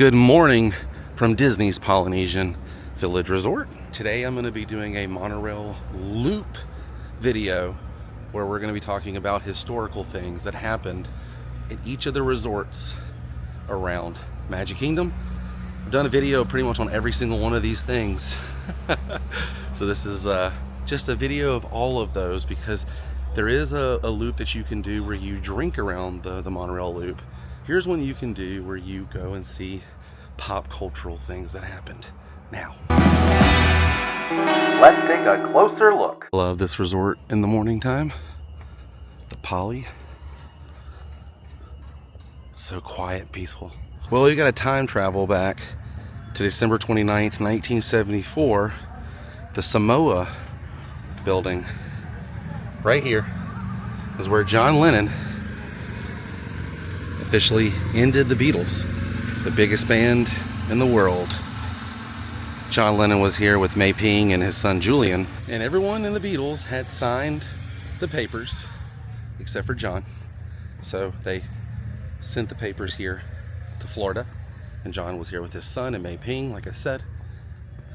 Good morning from Disney's Polynesian Village Resort. Today I'm going to be doing a monorail loop video where we're going to be talking about historical things that happened at each of the resorts around Magic Kingdom. I've done a video pretty much on every single one of these things. So this is just a video of all of those, because there is a loop that you can do where you drink around the monorail loop. Here's one you can do where you go and see pop cultural things that happened. Now, let's take a closer look. Love this resort in the morning time. The Poly. So quiet, peaceful. Well, you got to time travel back to December 29th, 1974. The Samoa building right here is where John Lennon officially ended the Beatles, the biggest band in the world. John Lennon was here with May Ping and his son Julian, and everyone in the Beatles had signed the papers except for John. So they sent the papers here to Florida, and John was here with his son and May Ping, like I said,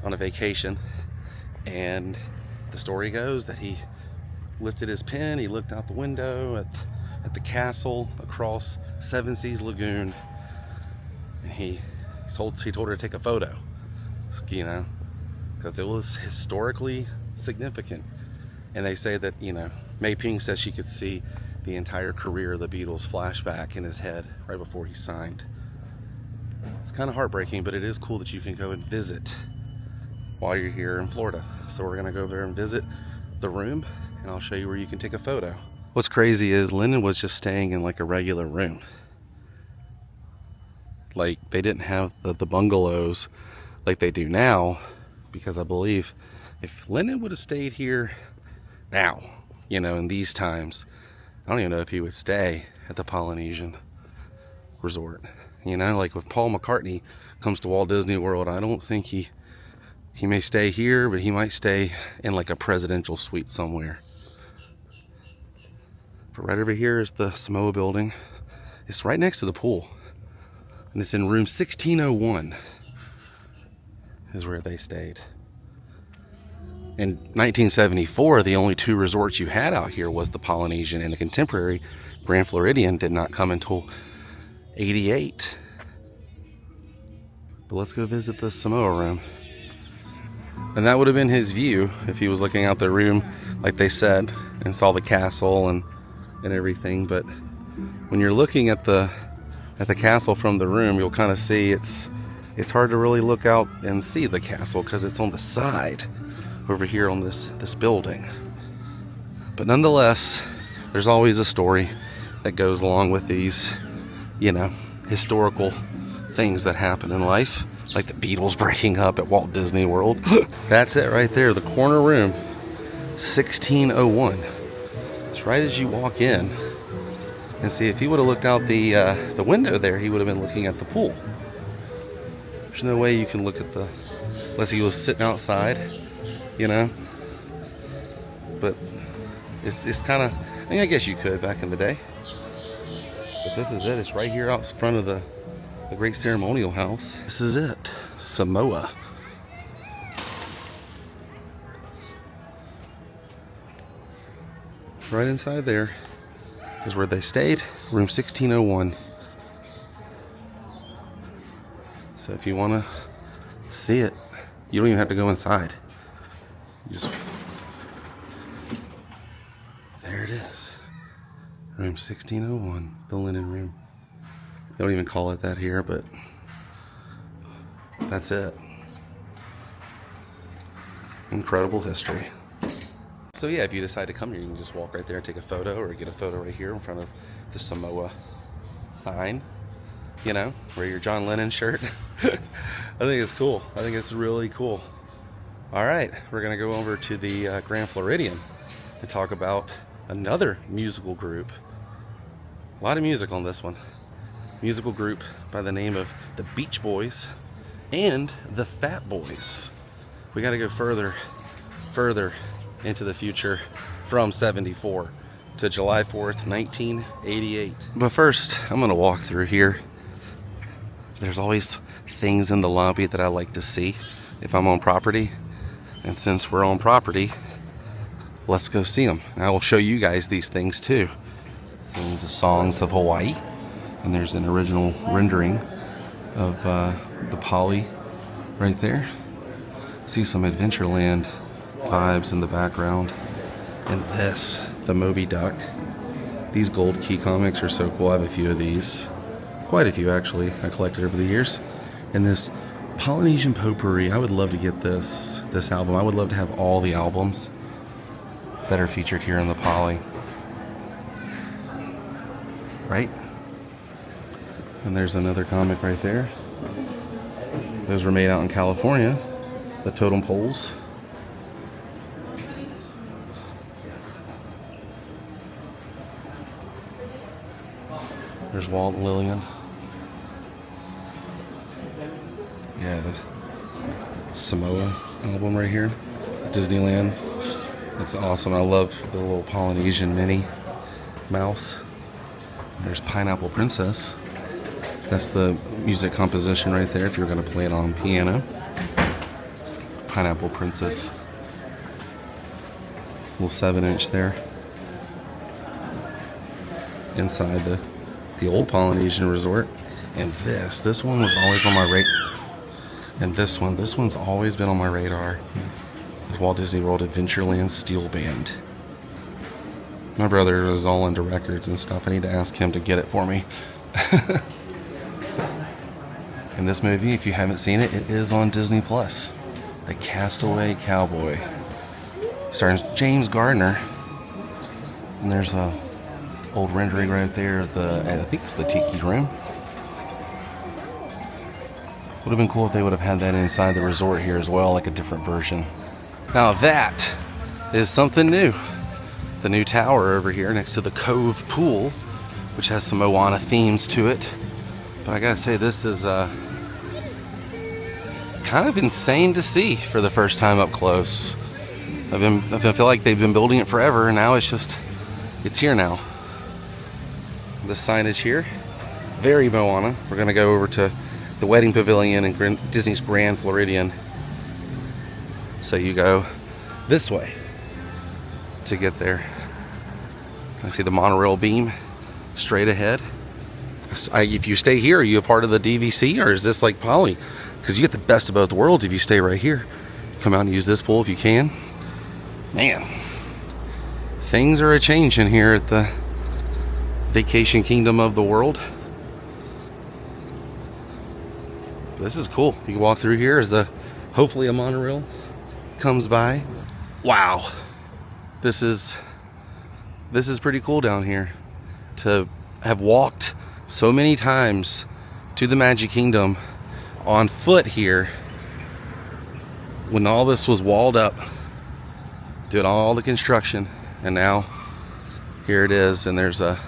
on a vacation. And the story goes that he lifted his pen, he looked out the window at the castle across Seven Seas Lagoon, and he told her to take a photo, you know, because it was historically significant. And they say that, you know, May Ping says she could see the entire career of the Beatles flashback in his head right before he signed. It's kind of heartbreaking, but it is cool that you can go and visit while you're here in Florida. So we're gonna go over there and visit the room, and I'll show you where you can take a photo. What's crazy is Lennon was just staying in like a regular room. Like, they didn't have the bungalows like they do now, because I believe if Lennon would have stayed here now, you know, in these times, I don't even know if he would stay at the Polynesian Resort. You know, like with Paul McCartney comes to Walt Disney World, I don't think he may stay here, but he might stay in like a presidential suite somewhere. But right over here is the Samoa building. It's right next to the pool. And it's in room 1601 is where they stayed. In 1974, the only two resorts you had out here was the Polynesian, and the contemporary Grand Floridian did not come until 88. But let's go visit the Samoa room. And that would have been his view if he was looking out the room, like they said, and saw the castle and everything. But when you're looking at the castle from the room, you'll kind of see it's hard to really look out and see the castle because it's on the side over here on this building. But nonetheless, there's always a story that goes along with these, you know, historical things that happen in life, like the Beatles breaking up at Walt Disney World. That's it right there, the corner room, 1601. It's right as you walk in. And see, if he would have looked out the window there, he would have been looking at the pool. There's no way you can look at unless he was sitting outside, you know. But it's kind of, I mean, I guess you could back in the day. But this is it. It's right here out front of the Great Ceremonial House. This is it, Samoa. Right inside there is where they stayed, room 1601. So if you want to see it, you don't even have to go inside. There it is, room 1601, the linen room. They don't even call it that here, but that's it. Incredible history. So yeah, if you decide to come here, you can just walk right there and take a photo, or get a photo right here in front of the Samoa sign, you know, wear your John Lennon shirt. I think it's cool. I think it's really cool. All right, we're gonna go over to the Grand Floridian and talk about another musical group. A lot of music on this one. Musical group by the name of the Beach Boys and the Fat Boys. We got to go further into the future from 74 to July 4th, 1988. But first, I'm going to walk through here. There's always things in the lobby that I like to see if I'm on property. And since we're on property, let's go see them. And I will show you guys these things too. Sings the songs of Hawaii. And there's an original rendering of the Polly right there. See some Adventureland vibes in the background. And this, the Moby Duck. These gold key comics are so cool. I have a few of these. Quite a few actually. I collected over the years. And this Polynesian Potpourri, I would love to get this album. I would love to have all the albums that are featured here in the Poly. Right? And there's another comic right there. Those were made out in California. The totem poles. There's Walt and Lillian. Yeah, the Samoa album right here. Disneyland. Looks awesome. I love the little Polynesian Minnie Mouse. There's Pineapple Princess. That's the music composition right there if you're going to play it on piano. Pineapple Princess. Little 7-inch there. Inside the old Polynesian resort. And this one was always on my radar. And this one's always been on my radar. The Walt Disney World Adventureland Steel Band. My brother is all into records and stuff. I need to ask him to get it for me. And this movie, if you haven't seen it, it is on Disney Plus. The Castaway Cowboy. Starring James Gardner. And there's a old rendering right there. I think it's the Tiki Room. Would have been cool if they would have had that inside the resort here as well, like a different version. Now that is something new. The new tower over here next to the Cove Pool, which has some Moana themes to it. But I gotta say, this is kind of insane to see for the first time up close. I feel like they've been building it forever, and now it's here now. The signage here, very Moana. We're gonna go over to the Wedding Pavilion and Disney's Grand Floridian. So you go this way to get there. I see the monorail beam straight ahead. If you stay here, are you a part of the DVC, or is this like Poly? Because you get the best of both worlds if you stay right here. Come out and use this pool if you can. Man, things are a-changing here at the Vacation Kingdom of the world. This is cool. You can walk through here as hopefully a monorail comes by. Wow, this is pretty cool down here to have walked so many times to the Magic Kingdom on foot here when all this was walled up, doing all the construction, and now here it is. And there's a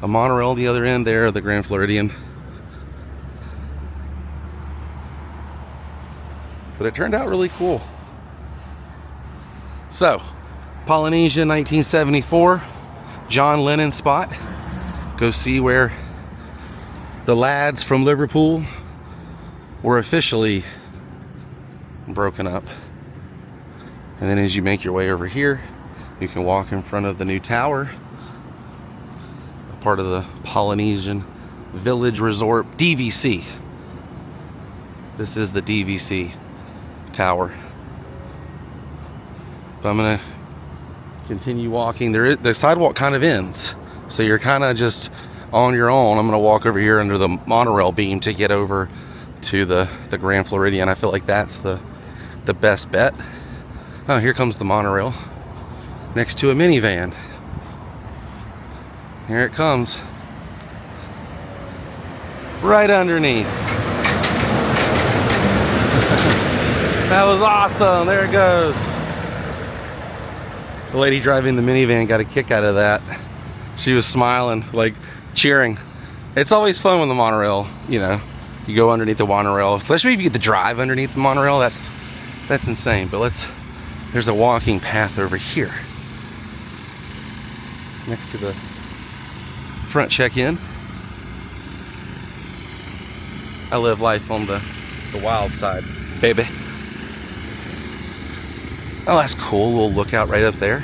monorail the other end there of the Grand Floridian. But it turned out really cool. So, Polynesia 1974, John Lennon spot. Go see where the lads from Liverpool were officially broken up. And then as you make your way over here, you can walk in front of the new tower, a part of the Polynesian Village Resort DVC. This is the DVC tower. But I'm gonna continue walking. The sidewalk kind of ends, so you're kind of just on your own. I'm gonna walk over here under the monorail beam to get over to the Grand Floridian. I feel like that's the best bet. Oh, here comes the monorail next to a minivan. Here it comes, right underneath. That was awesome. There it goes. The lady driving the minivan got a kick out of that. She was smiling, like cheering. It's always fun when the monorail, you go underneath the monorail, especially if you get to drive underneath the monorail. That's insane. But there's a walking path over here next to the front check-in. I live life on the wild side, baby. Oh, that's cool. Little lookout right up there.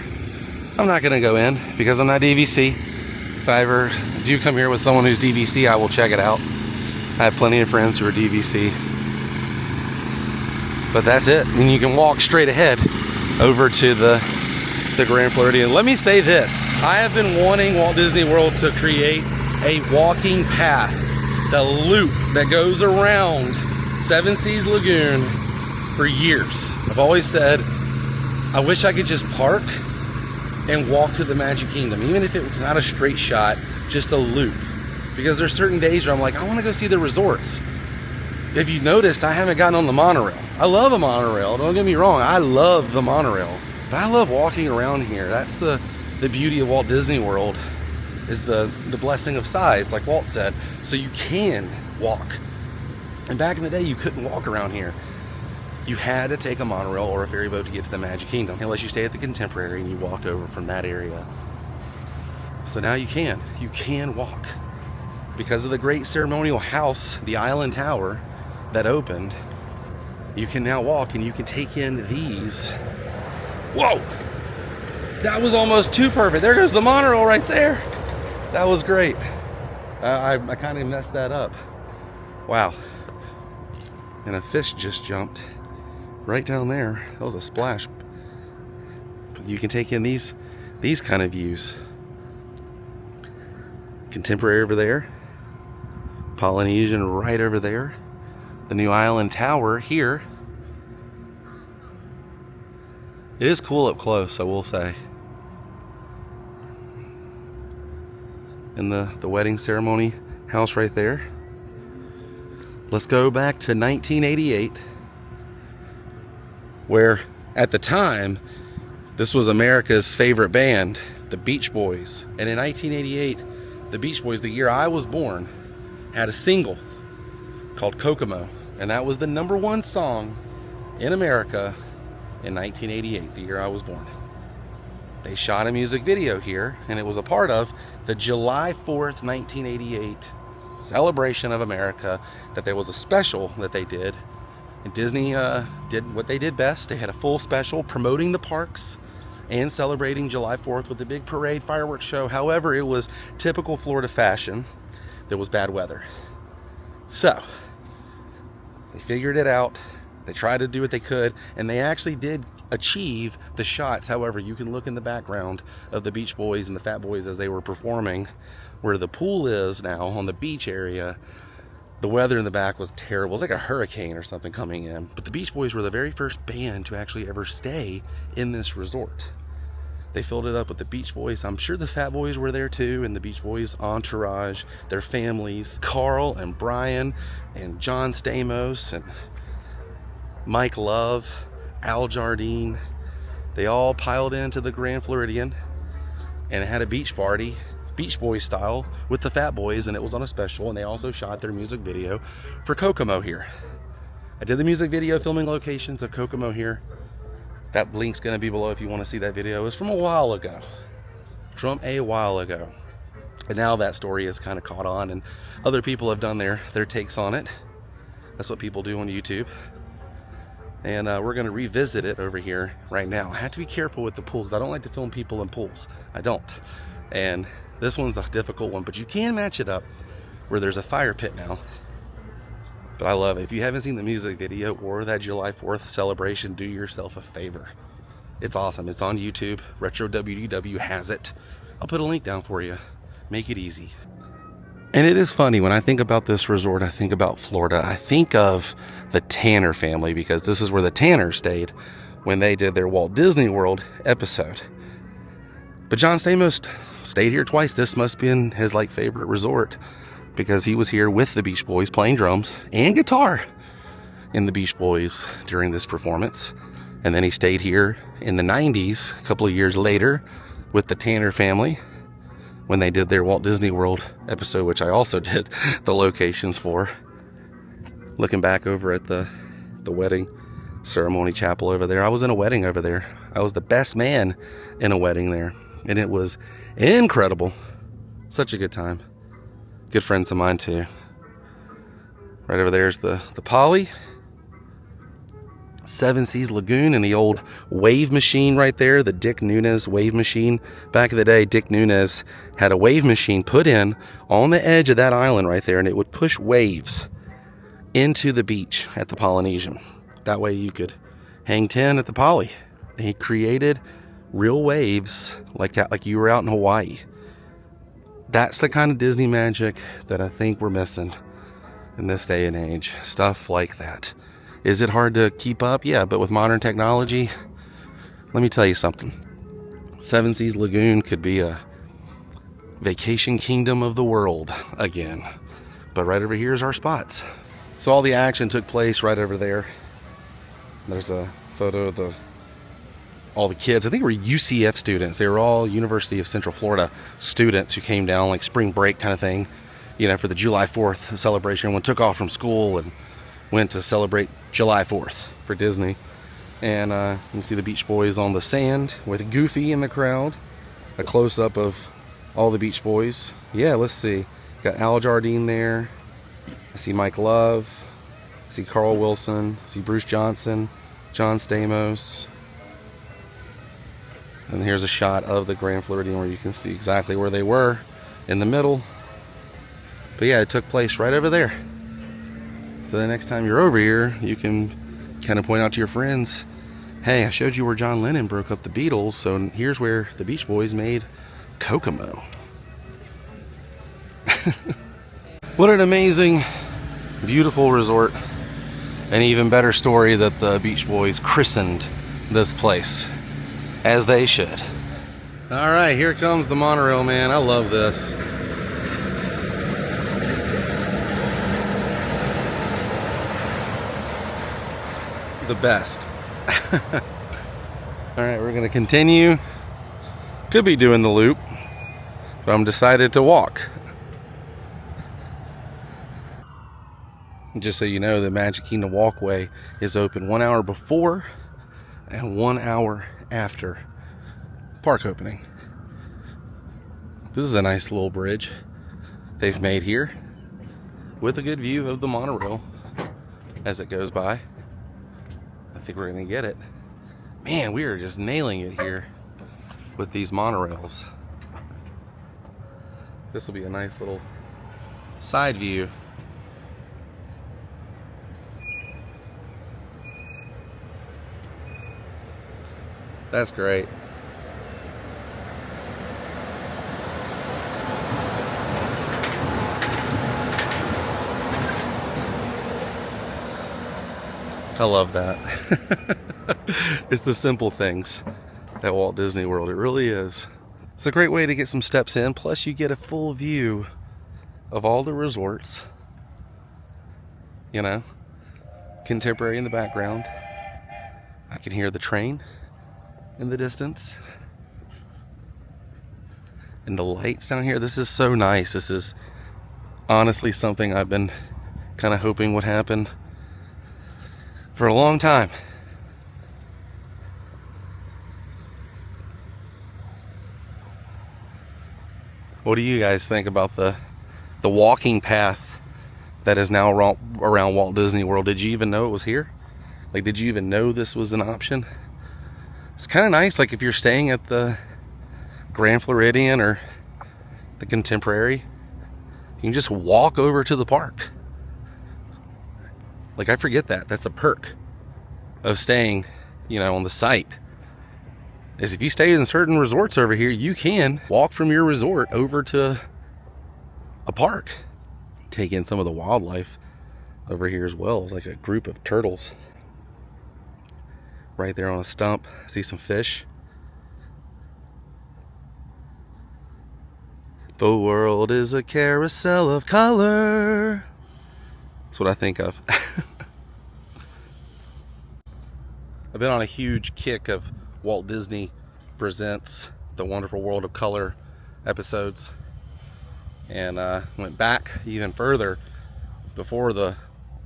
I'm not gonna go in because I'm not DVC. If I ever do come here with someone who's DVC, I will check it out. I have plenty of friends who are DVC. But that's it. I mean, you can walk straight ahead over to the Grand Floridian. Let me say this. I have been wanting Walt Disney World to create a walking path, the loop that goes around Seven Seas Lagoon for years. I've always said, I wish I could just park and walk to the Magic Kingdom, even if it was not a straight shot, just a loop. Because there's certain days where I'm like, I want to go see the resorts. If you noticed, I haven't gotten on the monorail. I love a monorail, don't get me wrong, I love the monorail. But I love walking around here. That's the beauty of Walt Disney World, is the blessing of size, like Walt said. So you can walk. And back in the day, you couldn't walk around here. You had to take a monorail or a ferry boat to get to the Magic Kingdom, unless you stay at the Contemporary and you walked over from that area. So now you can walk. Because of the great ceremonial house, the Island Tower that opened, you can now walk and you can take in these. Whoa! That was almost too perfect. There goes the monorail right there. That was great. I kind of messed that up. Wow. And a fish just jumped right down there. That was a splash. But you can take in these kind of views. Contemporary over there. Polynesian right over there. The new Island Tower here. It is cool up close, I will say. And the wedding ceremony house right there. Let's go back to 1988, where at the time, this was America's favorite band, the Beach Boys. And in 1988, the Beach Boys, the year I was born, had a single called Kokomo. And that was the #1 song in America in 1988, the year I was born. They shot a music video here, and it was a part of the July 4th, 1988 celebration of America, that there was a special that they did. And Disney did what they did best. They had a full special promoting the parks and celebrating July 4th with a big parade, fireworks show. However, it was typical Florida fashion. There was bad weather. So, they figured it out. They tried to do what they could, and they actually did achieve the shots. However, you can look in the background of the Beach Boys and the Fat Boys as they were performing, where the pool is now on the beach area. The weather in the back was terrible. It was like a hurricane or something coming in. But the Beach Boys were the very first band to actually ever stay in this resort. They filled it up with the Beach Boys. I'm sure the Fat Boys were there too, and the Beach Boys entourage, their families, Carl and Brian and John Stamos and Mike Love, Al Jardine. They all piled into the Grand Floridian and it had a beach party, Beach Boys style, with the Fat Boys, and it was on a special, and they also shot their music video for Kokomo here. I did the music video filming locations of Kokomo here. That link's gonna be below if you want to see that video. It was from a while ago. And now that story is kind of caught on, and other people have done their takes on it. That's what people do on YouTube. And we're going to revisit it over here right now. I have to be careful with the pools. I don't like to film people in pools. I don't. And this one's a difficult one, but you can match it up where there's a fire pit now. But I love it. If you haven't seen the music video or that July 4th celebration, do yourself a favor. It's awesome. It's on YouTube. Retro WDW has it. I'll put a link down for you. Make it easy. And it is funny, when I think about this resort, I think about Florida. I think of the Tanner family, because this is where the Tanners stayed when they did their Walt Disney World episode. But John Stamos stayed here twice. This must be in his favorite resort, because he was here with the Beach Boys playing drums and guitar in the Beach Boys during this performance. And then he stayed here in the 90s, a couple of years later, with the Tanner family when they did their Walt Disney World episode, which I also did the locations for. Looking back over at the wedding ceremony chapel over there, I was in a wedding over there. I was the best man in a wedding there, and it was incredible. Such a good time. Good friends of mine too. Right over there's the Poly. Seven Seas Lagoon and the old wave machine right there, the Dick Nunes wave machine. Back in the day, Dick Nunes had a wave machine put in on the edge of that island right there, and it would push waves into the beach at the Polynesian. That way you could hang 10 at the Poly. He created real waves like that, like you were out in Hawaii. That's the kind of Disney magic that I think we're missing in this day and age. Stuff like that. Is it hard to keep up? Yeah, but with modern technology, let me tell you something. Seven Seas Lagoon could be a vacation kingdom of the world again. But right over here is our spots. So all the action took place right over there. There's a photo of all the kids. I think they were UCF students. They were all University of Central Florida students who came down like spring break kind of thing, you know, for the July 4th celebration. One took off from school and went to celebrate July 4th for Disney. And you can see the Beach Boys on the sand with Goofy in the crowd. A close-up of all the Beach Boys. Yeah, let's see. Got Al Jardine there. I see Mike Love. I see Carl Wilson. I see Bruce Johnson. John Stamos. And here's a shot of the Grand Floridian where you can see exactly where they were in the middle. But yeah, it took place right over there. So the next time you're over here, you can kind of point out to your friends, hey, I showed you where John Lennon broke up the Beatles, so here's where the Beach Boys made Kokomo. What an amazing, beautiful resort. An even better story that the Beach Boys christened this place, as they should. All right, here comes the monorail, man. I love this. The best. All right, we're gonna continue. Could be doing the loop, but I'm decided to walk. Just so you know, the Magic Kingdom walkway is open 1 hour before and 1 hour after park opening. This is a nice little bridge they've made here with a good view of the monorail as it goes by. I think we're gonna get it. Man, we are just nailing it here with these monorails. This will be a nice little side view. That's great. I love that. It's the simple things at Walt Disney World. It really is. It's a great way to get some steps in. Plus you get a full view of all the resorts. You know, contemporary in the background. I can hear the train in the distance. And the lights down here. This is so nice. This is honestly something I've been kind of hoping would happen for a long time. What do you guys think about the walking path that is now around Walt Disney World? Did you even know it was here? Like, did you even know this was an option? It's kind of nice, like if you're staying at the Grand Floridian or the Contemporary, you can just walk over to the park. Like, I forget that. That's a perk of staying, you know, on the site. Is if you stay in certain resorts over here, you can walk from your resort over to a park. Take in some of the wildlife over here as well. It's like a group of turtles right there on a stump. I see some fish. The world is a carousel of color. That's what I think of. I've been on a huge kick of Walt Disney Presents The Wonderful World of Color episodes, and went back even further before the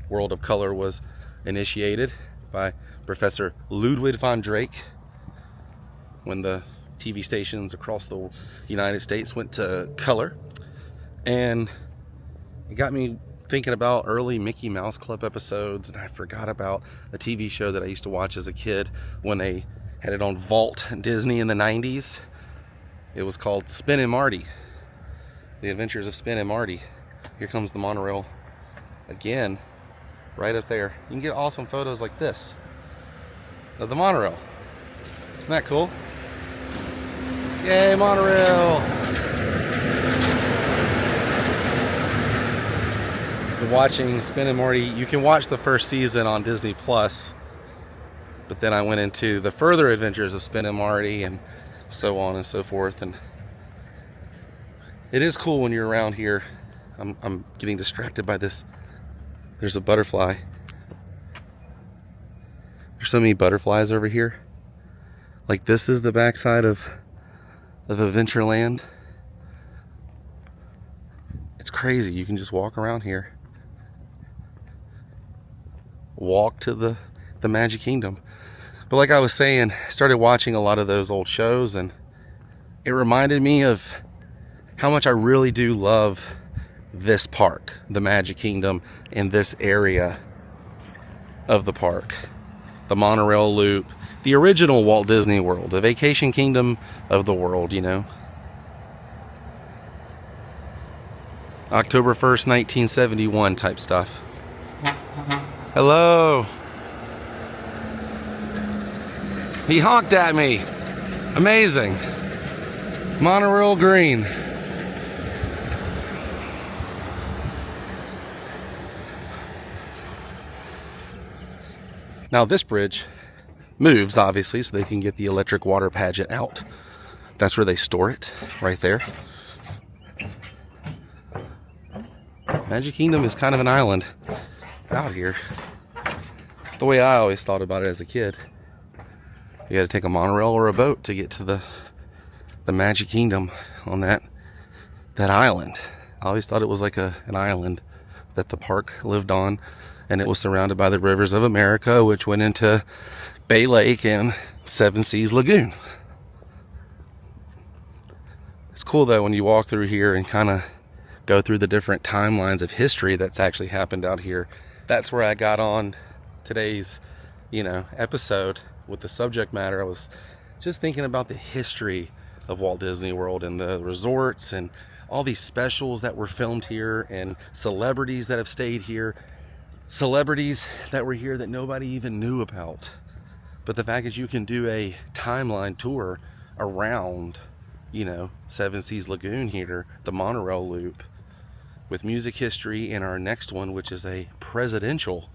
World of Color was initiated by Professor Ludwig von Drake, when the TV stations across the United States went to color. And it got me thinking about early Mickey Mouse Club episodes, and I forgot about a TV show that I used to watch as a kid when they had it on Walt Disney in the 90s. It was called Spin and Marty. The Adventures of Spin and Marty. Here comes the monorail again, right up there. You can get awesome photos like this of the monorail. Isn't that cool? Yay, monorail! Watching Spin and Marty, you can watch the first season on Disney Plus, but then I went into the further adventures of Spin and Marty and so on and so forth. And it is cool when you're around here. I'm getting distracted by this. There's a butterfly. There's so many butterflies over here. Like, this is the backside of Adventureland. It's crazy. You can just walk around here. Walk to the Magic Kingdom. But like I was saying, I started watching a lot of those old shows, and it reminded me of how much I really do love this park, the Magic Kingdom, in this area of the park. The monorail loop, the original Walt Disney World, the vacation kingdom of the world, you know. October 1st, 1971 type stuff. Hello. He honked at me. Amazing. Monorail green. Now this bridge moves, obviously, so they can get the electric water pageant out. That's where they store it, right there. Magic Kingdom is kind of an island out here. It's the way I always thought about it as a kid. You got to take a monorail or a boat to get to the Magic Kingdom on that island. I always thought it was like an island that the park lived on, and it was surrounded by the rivers of America, which went into Bay Lake and Seven Seas Lagoon. It's cool though when you walk through here and kind of go through the different timelines of history that's actually happened out here. That's where I got on today's, episode with the subject matter. I was just thinking about the history of Walt Disney World and the resorts and all these specials that were filmed here, and celebrities that have stayed here, celebrities that were here that nobody even knew about. But the fact is, you can do a timeline tour around, Seven Seas Lagoon here, the monorail loop, with music history in our next one, which is a presidential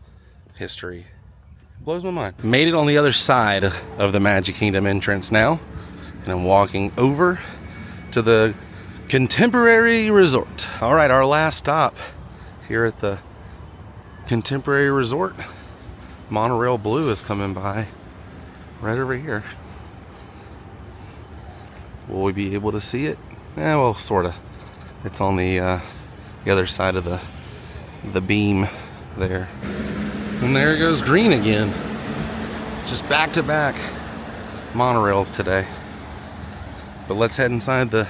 history. It blows my mind. Made it on the other side of the Magic Kingdom entrance now, and I'm walking over to the Contemporary Resort. All right, our last stop here at the Contemporary Resort. Monorail Blue is coming by right over here. Will we be able to see it? Yeah, well, sort of. It's on the other side of the beam there. And there goes green again. Just back to back monorails today. But let's head inside the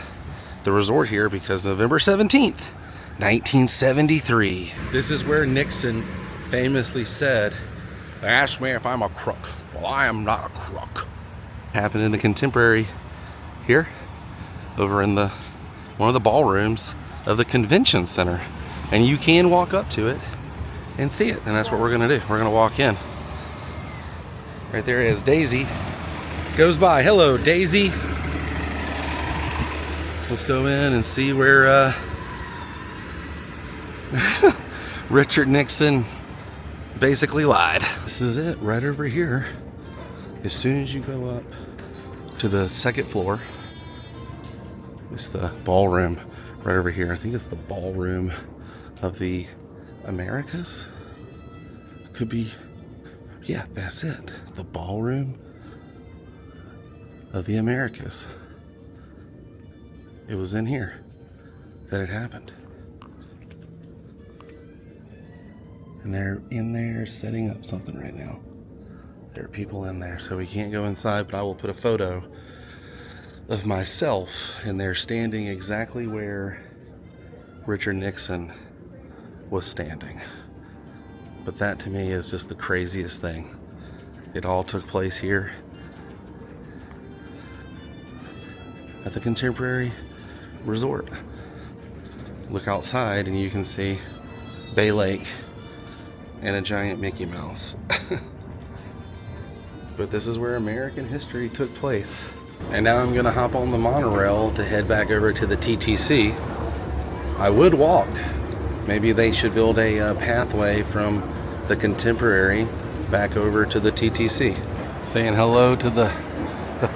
resort here, because November 17th, 1973. This is where Nixon famously said, "Ask me if I'm a crook. Well, I am not a crook." Happened in the Contemporary here, over in one of the ballrooms of the convention center, and you can walk up to it and see it, and that's what we're gonna do. We're gonna walk in. Right there is Daisy goes by. Hello, Daisy. Let's go in and see where Richard Nixon basically lied. This is it right over here. As soon as you go up to the second floor, it's the ballroom right over here. I think it's the ballroom of the Americas. Could be, yeah, that's it. The ballroom of the Americas. It was in here that it happened. And they're in there setting up something right now. There are people in there, so we can't go inside, but I will put a photo of myself in there standing exactly where Richard Nixon was standing. But that to me is just the craziest thing. It all took place here at the Contemporary Resort. Look outside and you can see Bay Lake and a giant Mickey Mouse. But this is where American history took place. And now I'm gonna hop on the monorail to head back over to the TTC. I would walk. Maybe they should build a pathway from the Contemporary back over to the TTC. Saying hello to the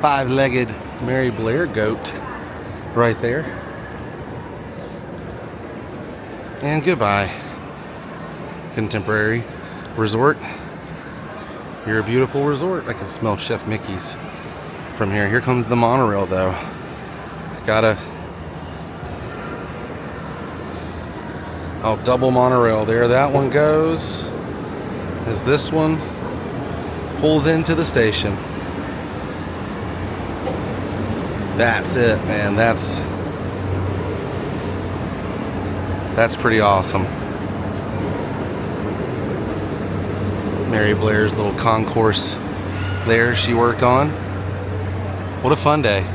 five-legged Mary Blair goat right there. And goodbye, Contemporary Resort. You're a beautiful resort. I can smell Chef Mickey's from here. Here comes the monorail though. Oh, double monorail there. That one goes as this one pulls into the station. That's it, man. That's pretty awesome. Mary Blair's little concourse there she worked on. What a fun day.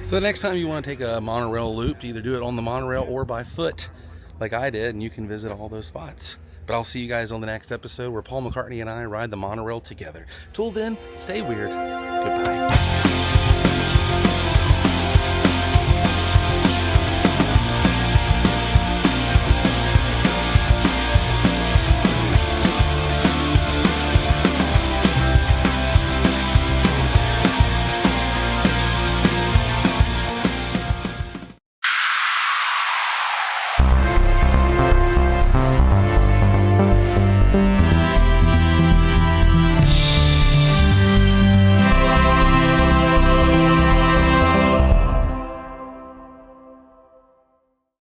So the next time you want to take a monorail loop, either do it on the monorail or by foot like I did, and you can visit all those spots. But I'll see you guys on the next episode where Paul McCartney and I ride the monorail together. Till then, stay weird. Goodbye.